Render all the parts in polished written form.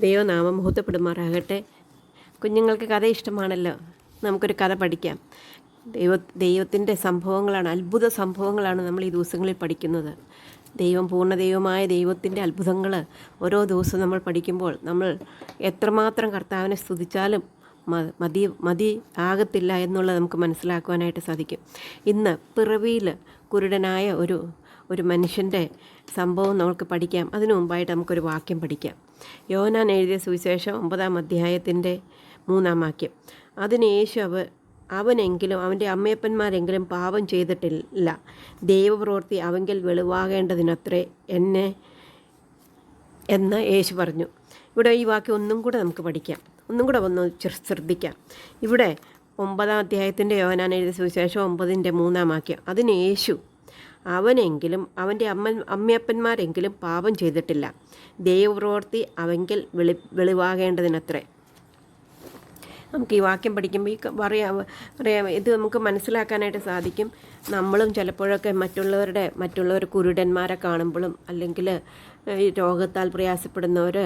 ദൈവനാമം മഹത്വപ്പെടുമാറാകട്ടെ. കുഞ്ഞുങ്ങൾക്ക് കഥ ഇഷ്ടമാണല്ലോ. നമുക്കൊരു കഥ പഠിക്കാം. ദൈവത്തിൻ്റെ സംഭവങ്ങളാണ്, അത്ഭുത സംഭവങ്ങളാണ് നമ്മൾ ഈ ദിവസങ്ങളിൽ പഠിക്കുന്നത്. പൂർണ്ണ ദൈവമായ ദൈവത്തിൻ്റെ അത്ഭുതങ്ങൾ ഓരോ ദിവസവും നമ്മൾ പഠിക്കുമ്പോൾ നമ്മൾ എത്രമാത്രം കർത്താവിനെ സ്തുതിച്ചാലും മതി ആകത്തില്ല എന്നുള്ളത് നമുക്ക് മനസ്സിലാക്കുവാനായിട്ട് സാധിക്കും. ഇന്ന് പിറവിയിൽ കുരുടനായ ഒരു മനുഷ്യൻ്റെ സംഭവം നമുക്ക് പഠിക്കാം. അതിനു മുമ്പായിട്ട് നമുക്കൊരു വാക്യം പഠിക്കാം. യോഹന്നാൻ എഴുതിയ സുവിശേഷം 9-ാം അധ്യായത്തിൻ്റെ 3-ാം വാക്യം. അതിന് യേശു അവനെങ്കിലും അവൻ്റെ അമ്മയപ്പന്മാരെങ്കിലും പാപം ചെയ്തിട്ടില്ല, ദൈവപ്രവൃത്തി അവങ്കിൽ വെളിവാകേണ്ടതിനത്രേ എന്ന് യേശു പറഞ്ഞു. ഇവിടെ ഈ വാക്യം ഒന്നും കൂടെ നമുക്ക് പഠിക്കാം, ഒന്നും കൂടെ ഒന്ന് ശ്രദ്ധിക്കാം. ഇവിടെ 9-ാം അധ്യായത്തിൻ്റെ യോഹന്നാൻ എഴുതിയ സുവിശേഷം 9-ന്റെ 3-ാം വാക്യം. അതിന് യേശു അവനെങ്കിലും അവൻ്റെ അമ്മയപ്പന്മാരെങ്കിലും പാപം ചെയ്തിട്ടില്ല, ദൈവപ്രവൃത്തി അവങ്കിൽ വെളിവാകേണ്ടതിനത്രേ. നമുക്ക് ഈ വാക്യം പഠിക്കുമ്പോൾ പറയാം ഇത് നമുക്ക് മനസ്സിലാക്കാനായിട്ട് സാധിക്കും. നമ്മളും ചിലപ്പോഴൊക്കെ മറ്റുള്ളവർ കുരുടന്മാരെ കാണുമ്പോഴും അല്ലെങ്കിൽ ഈ രോഗത്താൽ പ്രയാസപ്പെടുന്നവർ,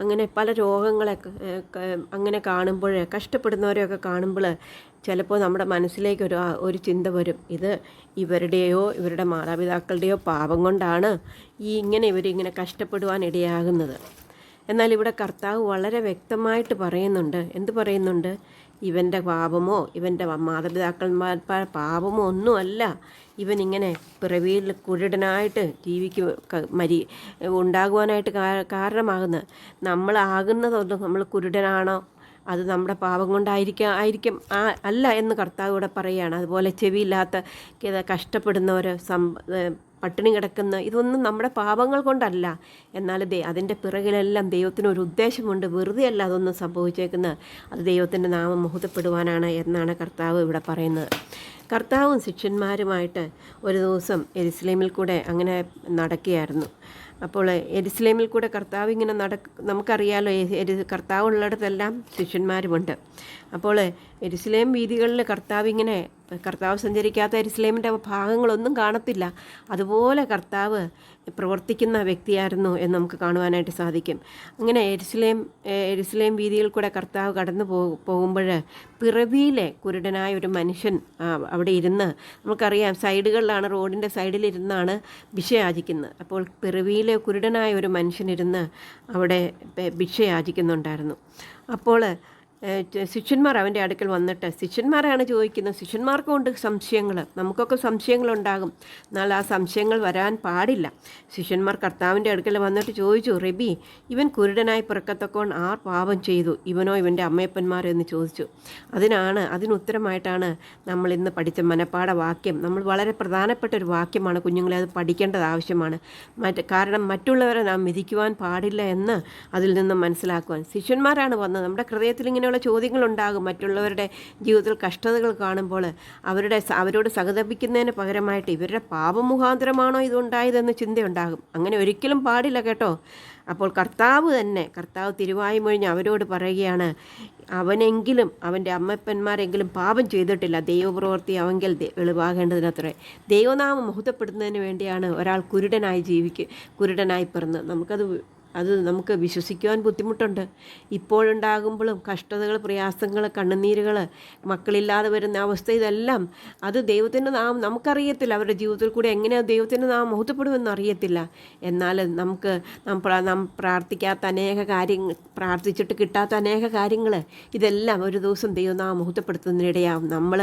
അങ്ങനെ പല രോഗങ്ങളെ അങ്ങനെ കാണുമ്പോൾ കഷ്ടപ്പെടുന്നവരെയൊക്കെ കാണുമ്പോൾ ചിലപ്പോൾ നമ്മുടെ മനസ്സിലേക്ക് ഒരു ചിന്ത വരും, ഇത് ഇവരുടെയോ ഇവരുടെ മാതാപിതാക്കളുടെയോ പാപം കൊണ്ടാണ് ഇവരിങ്ങനെ കഷ്ടപ്പെടുവാൻ ഇടയാകുന്നത്. എന്നാൽ ഇവിടെ കർത്താവ് വളരെ വ്യക്തമായിട്ട് പറയുന്നുണ്ട്. എന്ത് പറയുന്നുണ്ട്? ഇവൻ്റെ പാപമോ ഇവൻ്റെ മാതാപിതാക്കന്മാരുടെ പാപമോ ഒന്നുമല്ല ഇവനിങ്ങനെ പിറവിയിൽ കുരുടനായിട്ട് ഉണ്ടാകുവാനായിട്ട് കാരണമാകുന്നത്. നമ്മളാകുന്നതൊന്നും നമ്മൾ കുരുടനാണോ, അത് നമ്മുടെ പാപം കൊണ്ടായിരിക്കും അല്ല എന്ന് കർത്താവ് ഇവിടെ പറയുകയാണ്. അതുപോലെ ചെവിയില്ലാത്ത കഷ്ടപ്പെടുന്നവർ, പട്ടിണി കിടക്കുന്ന, ഇതൊന്നും നമ്മുടെ പാപങ്ങൾ കൊണ്ടല്ല. എന്നാൽ അതിൻ്റെ പിറകിലെല്ലാം ദൈവത്തിനൊരു ഉദ്ദേശമുണ്ട്. വെറുതെ അല്ല അതൊന്നും സംഭവിച്ചേക്കുന്നത്, അത് ദൈവത്തിൻ്റെ നാമം മഹത്വപ്പെടുവാനാണ് എന്നാണ് കർത്താവ് ഇവിടെ പറയുന്നത്. കർത്താവും ശിഷ്യന്മാരുമായിട്ട് ഒരു ദിവസം യെരുശലേമിൽ കൂടെ അങ്ങനെ നടക്കുകയായിരുന്നു. അപ്പോൾ യെരുശലേമിൽ കൂടെ കർത്താവ് ഇങ്ങനെ നമുക്കറിയാലോ, കർത്താവ് ഉള്ളിടത്തെല്ലാം ശിഷ്യന്മാരുമുണ്ട്. അപ്പോൾ യെരുശലേം വീഥികളിൽ കർത്താവ് സഞ്ചരിക്കാത്ത യെരുശലേമിൻ്റെ ഭാഗങ്ങളൊന്നും കാണത്തില്ല. അതുപോലെ കർത്താവ് പ്രവർത്തിക്കുന്ന വ്യക്തിയായിരുന്നു എന്ന് നമുക്ക് കാണുവാനായിട്ട് സാധിക്കും. അങ്ങനെ യെരുശലേം വീഥിയിൽ കൂടെ കർത്താവ് കടന്നു പോകുമ്പോൾ പിറവിയിലെ കുരുടനായ ഒരു മനുഷ്യൻ അവിടെ ഇരുന്ന്, നമുക്കറിയാം സൈഡുകളിലാണ്, റോഡിൻ്റെ സൈഡിലിരുന്നാണ് ഭിക്ഷ യാചിക്കുന്നത്. അപ്പോൾ പിറവിയിലെ കുരുടനായ ഒരു മനുഷ്യനിരുന്ന് അവിടെ ഭിക്ഷ യാചിക്കുന്നുണ്ടായിരുന്നു. അപ്പോൾ ശിഷ്യന്മാർ അവൻ്റെ അടുക്കൽ വന്നിട്ട്, ശിഷ്യന്മാരാണ് ചോദിക്കുന്നത്. ശിഷ്യന്മാർക്കും ഉണ്ട് സംശയങ്ങൾ, നമുക്കൊക്കെ സംശയങ്ങളുണ്ടാകും. എന്നാൽ ആ സംശയങ്ങൾ വരാൻ പാടില്ല. ശിഷ്യന്മാർ കർത്താവിൻ്റെ അടുക്കൽ വന്നിട്ട് ചോദിച്ചു, റബി, ഇവൻ കുരുടനായി പിറക്കത്തക്കോൺ ആർ പാപം ചെയ്തു, ഇവനോ ഇവൻ്റെ അമ്മയപ്പന്മാരോ എന്ന് ചോദിച്ചു. അതിനുത്തരമായിട്ടാണ് നമ്മൾ ഇന്ന് പഠിച്ച മനപ്പാഠ വാക്യം. നമ്മൾ വളരെ പ്രധാനപ്പെട്ട ഒരു വാക്യമാണ് കുഞ്ഞുങ്ങളെ, അത് പഠിക്കേണ്ടത് ആവശ്യമാണ്. കാരണം മറ്റുള്ളവരെ നാം വിധിക്കുവാൻ പാടില്ല എന്ന് അതിൽ നിന്നും മനസ്സിലാക്കുവാൻ. ശിഷ്യന്മാരാണ് വന്നത്. നമ്മുടെ ഹൃദയത്തിൽ ഇങ്ങനെയുള്ള ചോദ്യങ്ങളുണ്ടാകും. മറ്റുള്ളവരുടെ ജീവിതത്തിൽ കഷ്ടതകൾ കാണുമ്പോൾ അവരോട് സഹതപിക്കുന്നതിന് പകരമായിട്ട് ഇവരുടെ പാപമുഖാന്തരമാണോ ഇതുണ്ടായതെന്ന് ചിന്തയുണ്ടാകും. അങ്ങനെ ഒരിക്കലും പാടില്ല കേട്ടോ. അപ്പോൾ കർത്താവ് തിരുവായ്മൊഴിഞ്ഞ് അവരോട് പറയുകയാണ്, അവനെങ്കിലും അവൻ്റെ അമ്മപ്പന്മാരെങ്കിലും പാപം ചെയ്തിട്ടില്ല, ദൈവപ്രവൃത്തി അവങ്കിൽ വെളിവാകേണ്ടതിനത്രേ. ദൈവനാമം മഹത്വപ്പെടുന്നതിന് വേണ്ടിയാണ് ഒരാൾ കുരുടനായി പിറന്നത്. അത് നമുക്ക് വിശ്വസിക്കുവാൻ ബുദ്ധിമുട്ടുണ്ട്. ഇപ്പോഴുണ്ടാകുമ്പോഴും കഷ്ടതകൾ, പ്രയാസങ്ങൾ, കണ്ണുനീരുകൾ, മക്കളില്ലാതെ വരുന്ന അവസ്ഥ, ഇതെല്ലാം അത് ദൈവത്തിൻ്റെ നാമം നമുക്കറിയത്തില്ല. അവരുടെ ജീവിതത്തിൽ കൂടെ എങ്ങനെയാണ് ദൈവത്തിൻ്റെ നാമം മഹത്വപ്പെടുമെന്ന് അറിയത്തില്ല. എന്നാൽ നാം പ്രാർത്ഥിച്ചിട്ട് കിട്ടാത്ത അനേക കാര്യങ്ങൾ, ഇതെല്ലാം ഒരു ദിവസം ദൈവനാമം മഹത്വപ്പെടുത്തുന്നതിനിടയാവും. നമ്മൾ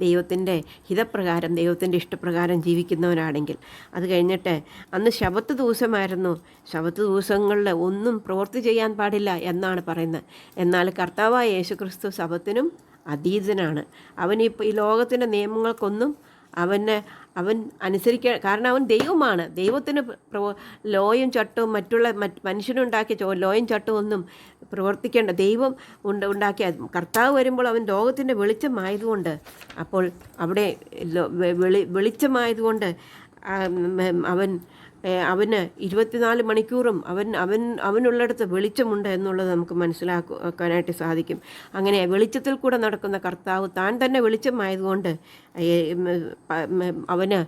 ദൈവത്തിൻ്റെ ഹിതപ്രകാരം, ദൈവത്തിൻ്റെ ഇഷ്ടപ്രകാരം ജീവിക്കുന്നവരാണെങ്കിൽ. അത് കഴിഞ്ഞിട്ട് അന്ന് ശബത്ത് ദിവസമായിരുന്നു. ശബത്ത് ദിവസങ്ങൾ ഒന്നും പ്രവൃത്തി ചെയ്യാൻ പാടില്ല എന്നാണ് പറയുന്നത്. എന്നാൽ കർത്താവായ യേശുക്രിസ്തു ശബത്തിനും അതീതനാണ്. ഈ ലോകത്തിൻ്റെ നിയമങ്ങൾക്കൊന്നും അവൻ അനുസരിക്കുക, കാരണം അവൻ ദൈവമാണ്. ദൈവത്തിന് ലോയും ചട്ടവും മനുഷ്യനുണ്ടാക്കിയ ലോയും ചട്ടവും ഒന്നും പ്രവർത്തിക്കേണ്ട. ദൈവം ഉണ്ടാക്കിയ കർത്താവ് വരുമ്പോൾ അവൻ ലോകത്തിൻ്റെ വെളിച്ചമായതുകൊണ്ട്, അപ്പോൾ അവിടെ വെളിച്ചമായതുകൊണ്ട് അവന് 24 മണിക്കൂറും അവനുള്ളിടത്ത് വെളിച്ചമുണ്ട് എന്നുള്ളത് നമുക്ക് മനസ്സിലാക്കാനായിട്ട് സാധിക്കും. അങ്ങനെ വെളിച്ചത്തിൽ കൂടെ നടക്കുന്ന കർത്താവ് താൻ തന്നെ വെളിച്ചമായതുകൊണ്ട് അവന്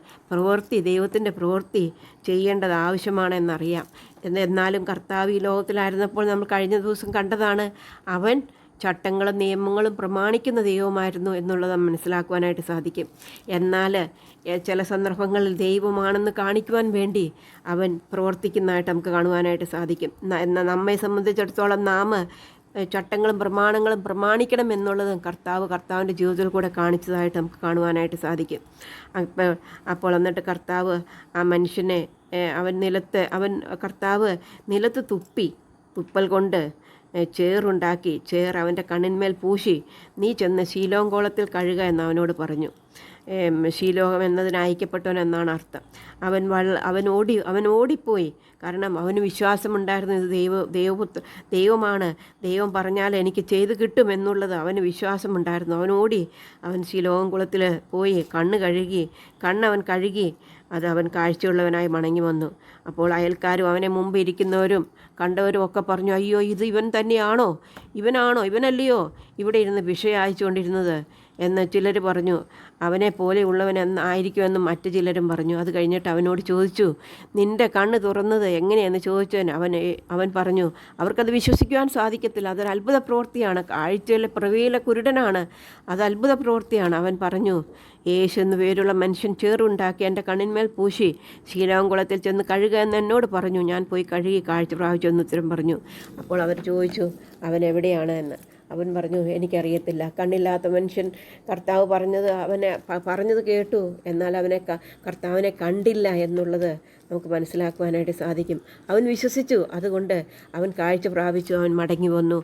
ദൈവത്തിൻ്റെ പ്രവൃത്തി ചെയ്യേണ്ടത് ആവശ്യമാണെന്നറിയാം. എന്നാലും കർത്താവ് ഈ ലോകത്തിലായിരുന്നപ്പോൾ നമ്മൾ കഴിഞ്ഞ ദിവസം കണ്ടതാണ്, അവൻ ചട്ടങ്ങളും നിയമങ്ങളും പ്രമാണിക്കുന്ന ദൈവമായിരുന്നു എന്നുള്ളത് നമ്മൾ മനസ്സിലാക്കുവാനായിട്ട് സാധിക്കും. എന്നാൽ ചില സന്ദർഭങ്ങളിൽ ദൈവമാണെന്ന് കാണിക്കുവാൻ വേണ്ടി അവൻ പ്രവർത്തിക്കുന്നതായിട്ട് നമുക്ക് കാണുവാനായിട്ട് സാധിക്കും. എന്നാൽ നമ്മെ സംബന്ധിച്ചിടത്തോളം നാം ചട്ടങ്ങളും പ്രമാണങ്ങളും പ്രമാണിക്കണം എന്നുള്ളത് കർത്താവിൻ്റെ ജീവിതത്തിൽ കൂടെ കാണിച്ചതായിട്ട് നമുക്ക് കാണുവാനായിട്ട് സാധിക്കും. അപ്പോൾ എന്നിട്ട് കർത്താവ് ആ മനുഷ്യനെ കർത്താവ് നിലത്ത് തുപ്പൽ കൊണ്ട് ചേറുണ്ടാക്കി അവൻ്റെ കണ്ണിന്മേൽ പൂശി, നീ ചെന്ന് ശീലോം കോളത്തിൽ കഴുക എന്ന് അവനോട് പറഞ്ഞു. ശീലോകം എന്നതിന് അയക്കപ്പെട്ടവൻ എന്നാണ് അർത്ഥം. അവൻ ഓടിപ്പോയി. കാരണം അവന് വിശ്വാസമുണ്ടായിരുന്നു, ഇത് ദൈവമാണ്, ദൈവം പറഞ്ഞാൽ എനിക്ക് ചെയ്ത് കിട്ടുമെന്നുള്ളത് അവന് വിശ്വാസമുണ്ടായിരുന്നു. അവൻ ശീലോകം കുളത്തിൽ പോയി കണ്ണവൻ കഴുകി അത് അവൻ കാഴ്ചയുള്ളവനായി മടങ്ങി വന്നു. അപ്പോൾ അയൽക്കാരും അവനെ മുമ്പ് ഇരിക്കുന്നവരും കണ്ടവരും ഒക്കെ പറഞ്ഞു, അയ്യോ, ഇത് ഇവൻ തന്നെയാണോ, ഇവനല്ലയോ ഇവിടെ ഇരുന്ന് ഭിക്ഷ അയച്ചുകൊണ്ടിരുന്നത് എന്ന് ചിലർ പറഞ്ഞു. അവനെ പോലെ ഉള്ളവനായിരിക്കുമെന്ന് മറ്റു ചിലരും പറഞ്ഞു. അത് കഴിഞ്ഞിട്ട് അവനോട് ചോദിച്ചു, നിൻ്റെ കണ്ണ് തുറന്നത് എങ്ങനെയെന്ന് ചോദിച്ചവൻ അവൻ പറഞ്ഞു, അവർക്കത് വിശ്വസിക്കുവാൻ സാധിക്കത്തില്ല, അതൊരു അത്ഭുത പ്രവൃത്തിയാണ്, കാഴ്ചയിലെ പ്രവീല കുരുടനാണ്, അത് അത്ഭുത പ്രവൃത്തിയാണ്. അവൻ പറഞ്ഞു, യേശു എന്ന് പേരുള്ള മനുഷ്യൻ ചേറുണ്ടാക്കി എൻ്റെ കണ്ണിന്മേൽ പൂശി ശീലാകുളത്തിൽ ചെന്ന് കഴുകുക എന്ന് എന്നോട് പറഞ്ഞു. ഞാൻ പോയി കഴുകി കാഴ്ച പ്രാപിച്ചു എന്ന് ഉത്തരം പറഞ്ഞു. അപ്പോൾ അവർ ചോദിച്ചു, അവൻ എവിടെയാണ് എന്ന്. അവൻ പറഞ്ഞു, എനിക്കറിയത്തില്ല. കണ്ണില്ലാത്ത മനുഷ്യൻ കർത്താവ് പറഞ്ഞത് കേട്ടു, എന്നാൽ കർത്താവിനെ കണ്ടില്ല എന്നുള്ളത് നമുക്ക് മനസ്സിലാക്കുവാനായിട്ട് സാധിക്കും. അവൻ വിശ്വസിച്ചു, അതുകൊണ്ട് അവൻ കാഴ്ച പ്രാപിച്ചു, അവൻ മടങ്ങി വന്നു.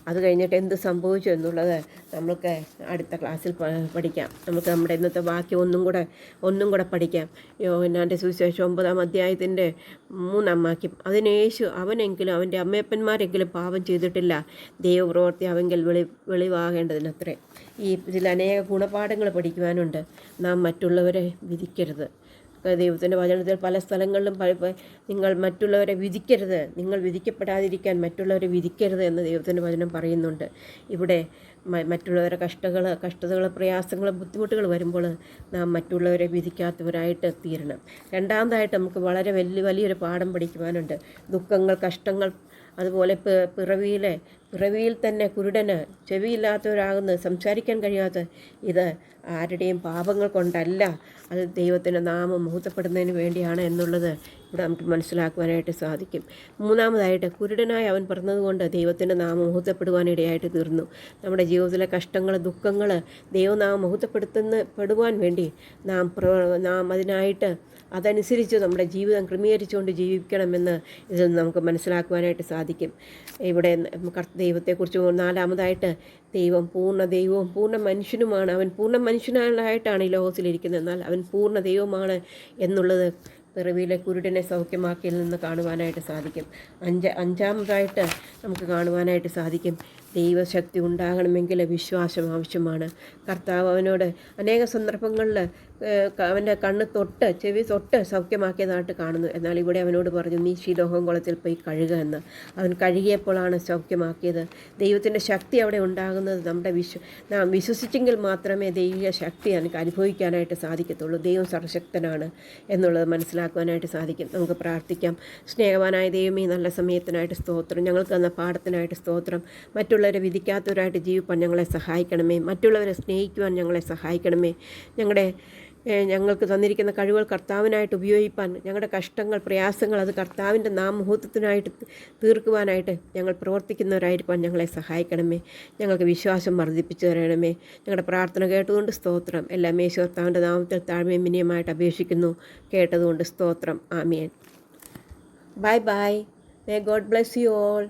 അത് കഴിഞ്ഞിട്ട് എന്ത് സംഭവിച്ചു എന്നുള്ളത് നമുക്ക് അടുത്ത ക്ലാസ്സിൽ പഠിക്കാം. നമുക്ക് നമ്മുടെ ഇന്നത്തെ വാക്യം ഒന്നും കൂടെ പഠിക്കാം. യോഹന്നാൻ്റെ സുവിശേഷം 9-ാം അധ്യായത്തിൻ്റെ 3-ാം വാക്യം. അതിന് യേശു, അവനെങ്കിലും അവൻ്റെ അമ്മയപ്പന്മാരെങ്കിലും പാപം ചെയ്തിട്ടില്ല, ദൈവപ്രവൃത്തി അവങ്കിൽ വെളിവാകേണ്ടതിനത്രേ. ഇതിൽ അനേക ഗുണപാഠങ്ങൾ പഠിക്കുവാനുണ്ട്. നാം മറ്റുള്ളവരെ വിധിക്കരുത്. ദൈവത്തിൻ്റെ വചനത്തിൽ പല സ്ഥലങ്ങളിലും നിങ്ങൾ മറ്റുള്ളവരെ വിധിക്കരുത്, നിങ്ങൾ വിധിക്കപ്പെടാതിരിക്കാൻ മറ്റുള്ളവരെ വിധിക്കരുത് എന്ന് ദൈവത്തിൻ്റെ വചനം പറയുന്നുണ്ട്. ഇവിടെ മറ്റുള്ളവരുടെ കഷ്ടതകൾ, പ്രയാസങ്ങൾ, ബുദ്ധിമുട്ടുകൾ വരുമ്പോൾ നാം മറ്റുള്ളവരെ വിധിക്കാത്തവരായിട്ട് തീരണം. രണ്ടാമതായിട്ട് നമുക്ക് വളരെ വലിയൊരു പാഠം പഠിക്കുവാനുണ്ട്. ദുഃഖങ്ങൾ, കഷ്ടങ്ങൾ, അതുപോലെ പിറവിയിൽ തന്നെ കുരുടന്, ചെവിയില്ലാത്തവരാകുന്നത്, സംസാരിക്കാൻ കഴിയാത്ത, ഇത് ആരുടെയും പാപങ്ങൾ കൊണ്ടല്ല, അത് ദൈവത്തിൻ്റെ നാമം മഹത്വപ്പെടുന്നതിന് വേണ്ടിയാണ് എന്നുള്ളത് ഇവിടെ നമുക്ക് മനസ്സിലാക്കുവാനായിട്ട് സാധിക്കും. മൂന്നാമതായിട്ട്, കുരുടനായി അവൻ പിറന്നതുകൊണ്ട് ദൈവത്തിൻ്റെ നാമം മഹത്വപ്പെടുവാനിടയായിട്ട് തീർന്നു. നമ്മുടെ ജീവിതത്തിലെ കഷ്ടങ്ങൾ, ദുഃഖങ്ങൾ ദൈവനാമം മഹത്വപ്പെടുവാൻ വേണ്ടി നാം അതിനായിട്ട് അതനുസരിച്ച് നമ്മുടെ ജീവിതം ക്രമീകരിച്ചുകൊണ്ട് ജീവിക്കണമെന്ന് ഇതിൽ നമുക്ക് മനസ്സിലാക്കുവാനായിട്ട് സാധിക്കും. ഇവിടെ ദൈവത്തെക്കുറിച്ച് നാലാമതായിട്ട്, ദൈവം പൂർണ്ണ ദൈവവും പൂർണ്ണ മനുഷ്യനുമാണ്. അവൻ പൂർണ്ണ മനുഷ്യനായിട്ടാണ് ഈ ലോകത്തിലിരിക്കുന്നത്, എന്നാൽ അവൻ പൂർണ്ണ ദൈവമാണ് എന്നുള്ളത് പിറവിയിലെ കുരുടനെ സൗഖ്യമാക്കിയിൽ നിന്ന് കാണുവാനായിട്ട് സാധിക്കും. അഞ്ചാമതായിട്ട് നമുക്ക് കാണുവാനായിട്ട് സാധിക്കും, ദൈവശക്തി ഉണ്ടാകണമെങ്കിൽ വിശ്വാസം ആവശ്യമാണ്. കർത്താവ് അവനോട് അനേക സന്ദർഭങ്ങളിൽ അവൻ്റെ ചെവി തൊട്ട് സൗഖ്യമാക്കിയതായിട്ട് കാണുന്നു. എന്നാൽ ഇവിടെ അവനോട് പറഞ്ഞു, നീ ശീലോഹം കുളത്തിൽ പോയി കഴുകുക എന്ന്. അവൻ കഴുകിയപ്പോഴാണ് സൗഖ്യമാക്കിയത്. ദൈവത്തിൻ്റെ ശക്തി അവിടെ ഉണ്ടാകുന്നത് നാം വിശ്വസിച്ചെങ്കിൽ മാത്രമേ ദൈവിക ശക്തി എനിക്ക് അനുഭവിക്കാനായിട്ട് സാധിക്കത്തുള്ളൂ. ദൈവം സർവശക്തനാണ് എന്നുള്ളത് മനസ്സിലാക്കുവാനായിട്ട് സാധിക്കും. നമുക്ക് പ്രാർത്ഥിക്കാം. സ്നേഹവാനായ ദൈവമേ, നല്ല സമയത്തിനായിട്ട് സ്തോത്രം, ഞങ്ങൾക്ക് തന്ന പാഠത്തിനായിട്ട് സ്തോത്രം. മറ്റുള്ളവരെ വിധിക്കാത്തവരായിട്ട് ജീവിപ്പാൻ ഞങ്ങളെ സഹായിക്കണമേ. മറ്റുള്ളവരെ സ്നേഹിക്കുവാൻ ഞങ്ങളെ സഹായിക്കണമേ. ഞങ്ങൾക്ക് തന്നിരിക്കുന്ന കഴിവുകൾ കർത്താവിനായിട്ട് ഉപയോഗിപ്പാൻ, ഞങ്ങളുടെ കഷ്ടങ്ങൾ, പ്രയാസങ്ങൾ അത് കർത്താവിൻ്റെ നാമമുഹൂർത്തത്തിനായിട്ട് തീർക്കുവാനായിട്ട് ഞങ്ങൾ പ്രവർത്തിക്കുന്നവരായിരിക്കാൻ ഞങ്ങളെ സഹായിക്കണമേ. ഞങ്ങൾക്ക് വിശ്വാസം വർദ്ധിപ്പിച്ചു തരണമേ. ഞങ്ങളുടെ പ്രാർത്ഥന കേട്ടുകൊണ്ട് സ്തോത്രം. എല്ലാം യേശു കർത്താവിൻ്റെ നാമത്തിൽ താഴ്മയും വിനയമായിട്ട് അപേക്ഷിക്കുന്നു. കേട്ടതുകൊണ്ട് സ്തോത്രം. ആമേൻ. Bye. May God bless you all.